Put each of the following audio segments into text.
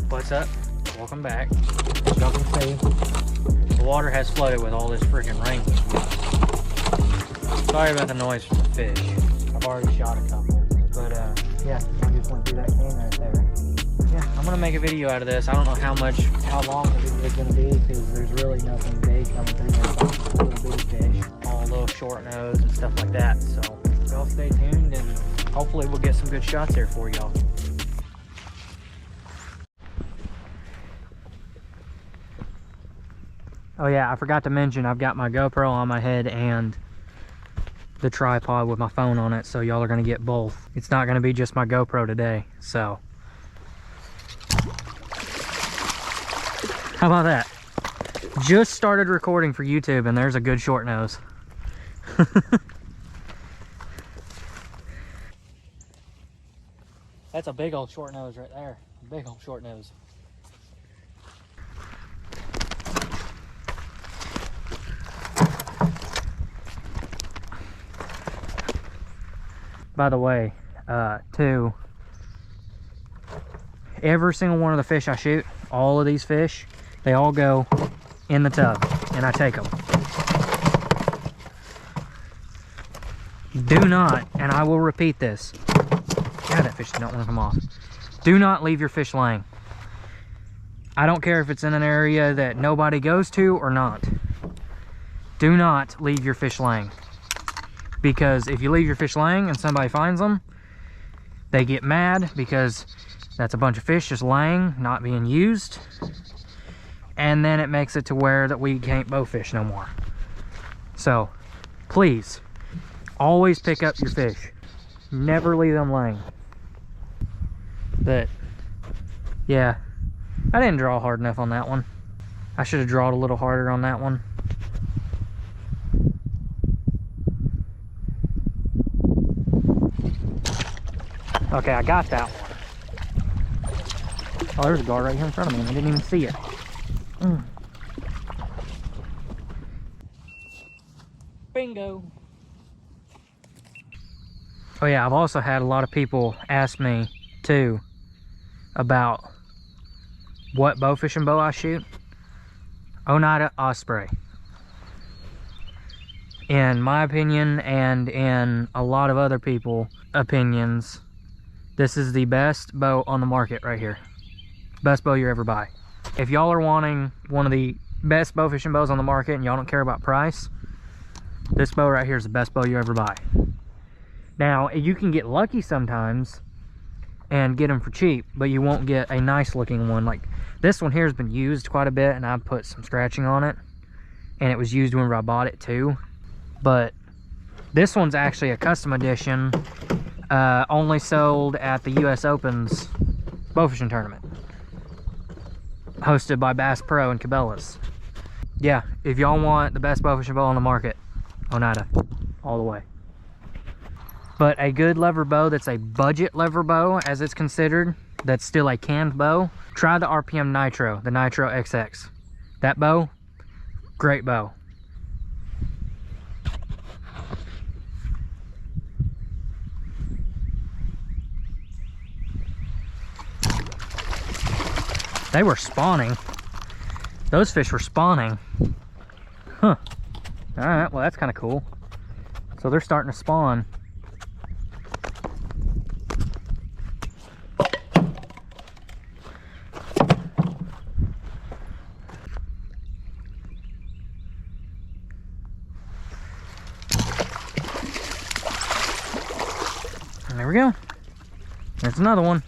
What's up? Welcome back. Y'all can see the water has flooded with all this freaking rain. Sorry about the noise from the fish. I've already shot a couple, but yeah, I just went through that cane right there. Yeah, I'm gonna make a video out of this. I don't know how long the video is gonna be because there's really nothing big coming through there. It's all little bitty fish, all little short nose and stuff like that. So y'all stay tuned and hopefully we'll get some good shots here for y'all. Oh yeah, I forgot to mention I've got my GoPro on my head and the tripod with my phone on it, so y'all are gonna get both. It's not gonna be just my GoPro today, so. How about that? Just started recording for YouTube and there's a good short nose. That's a big old short nose right there. Big old short nose. By the way, too, every single one of the fish I shoot, all of these fish, they all go in the tub, and I take them. Do not, and I will repeat this. God, that fish did not want to come off. Do not leave your fish laying. I don't care if it's in an area that nobody goes to or not. Do not leave your fish laying. Because if you leave your fish laying and somebody finds them, they get mad because that's a bunch of fish just laying, not being used. And then it makes it to where that we can't bowfish no more. So, please, always pick up your fish. Never leave them laying. But, yeah, I didn't draw hard enough on that one. I should have drawn a little harder on that one. Okay, I got that one. Oh, there's a guard right here in front of me and I didn't even see it. Bingo. Oh yeah, I've also had a lot of people ask me too about what bow fishing bow I shoot. Oneida Osprey. In my opinion and in a lot of other people's opinions, this is the best bow on the market right here. Best bow you ever buy. If y'all are wanting one of the best bow fishing bows on the market and y'all don't care about price, this bow right here is the best bow you ever buy. Now, you can get lucky sometimes and get them for cheap, but you won't get a nice looking one. Like this one here has been used quite a bit and I put some scratching on it. And it was used when I bought it too. But this one's actually a custom edition. Only sold at the US Open's bowfishing tournament, hosted by Bass Pro and Cabela's. Yeah, if y'all want the best bowfishing bow on the market, Oneida, all the way. But a good lever bow that's a budget lever bow, as it's considered, that's still a canned bow, try the RPM Nitro, the Nitro XX. That bow, great bow. They were spawning. Those fish were spawning. Huh. Alright, well that's kind of cool. So they're starting to spawn. And there we go. There's another one.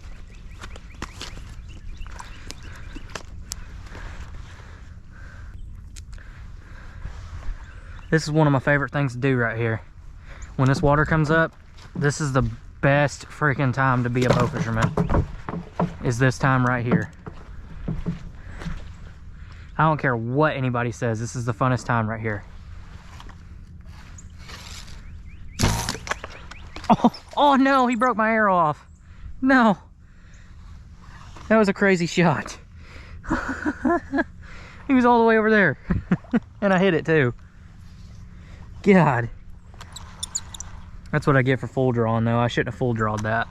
This is one of my favorite things to do right here. When this water comes up, this is the best freaking time to be a bow fisherman. Is this time right here. I don't care what anybody says, this is the funnest time right here. Oh no, he broke my arrow off. No. That was a crazy shot. He was all the way over there. And I hit it too. God. That's what I get for full drawing though. I shouldn't have full drawed that.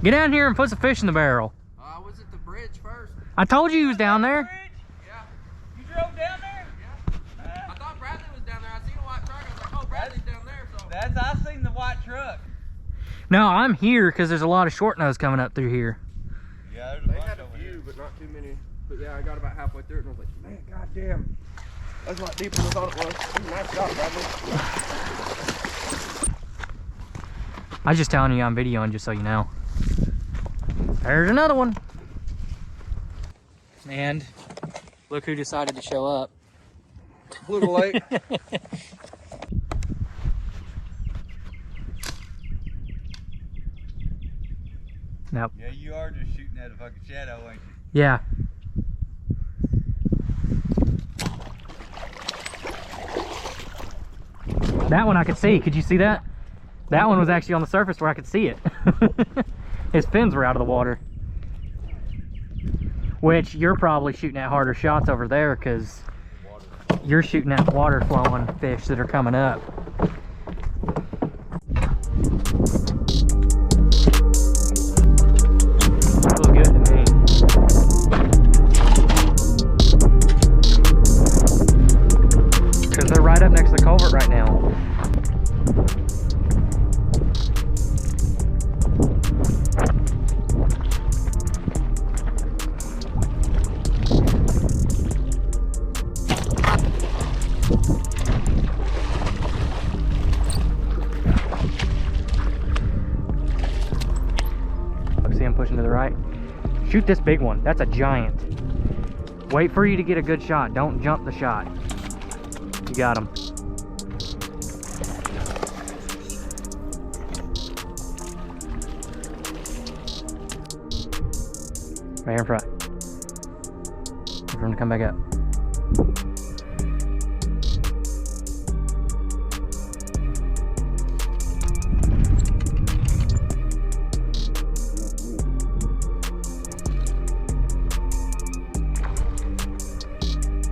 Get down here and put some fish in the barrel. I was at the bridge first. I told you he was down there. Yeah. You drove down there? Yeah. I thought Bradley was down there. I seen a white truck. I was like, oh, Bradley's down there. So I seen the white truck. No, I'm here because there's a lot of short nose coming up through here. Yeah, there's a they bunch had a over few, here. but not too many. But yeah, I got about halfway through it and I was like, man, goddamn. That's a lot deeper than I thought it was. That was a nice shot, Bradley. I was just telling you I'm videoing just so you know. There's another one. And look who decided to show up. A little late. Nope. Yeah, you are just shooting at a fucking shadow, ain't you? Yeah. That one I could see. Could you see that? That one was actually on the surface where I could see it. His fins were out of the water. Which you're probably shooting at harder shots over there because you're shooting at water flowing fish that are coming up. Feels good to me. Because they're right up next to the culvert right now. See him pushing to the right. Shoot this big one. That's a giant. Wait for you to get a good shot. Don't jump the shot. You got him. Right here in front. Wait for him to come back up.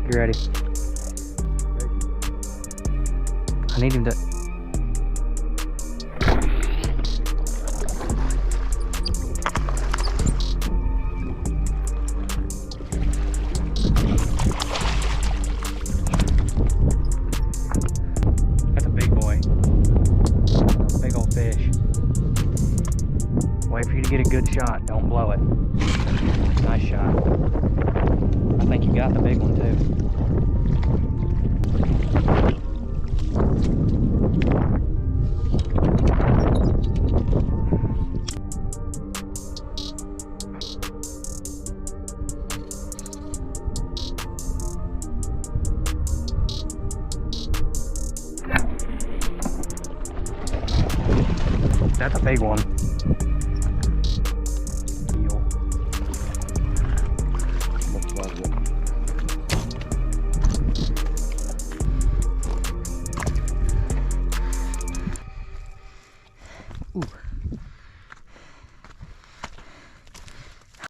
You ready? I need him to... That's a big boy. That's a big old fish. Wait for you to get a good shot. Don't blow it. Nice shot. I think you got the big one too. That's a big one.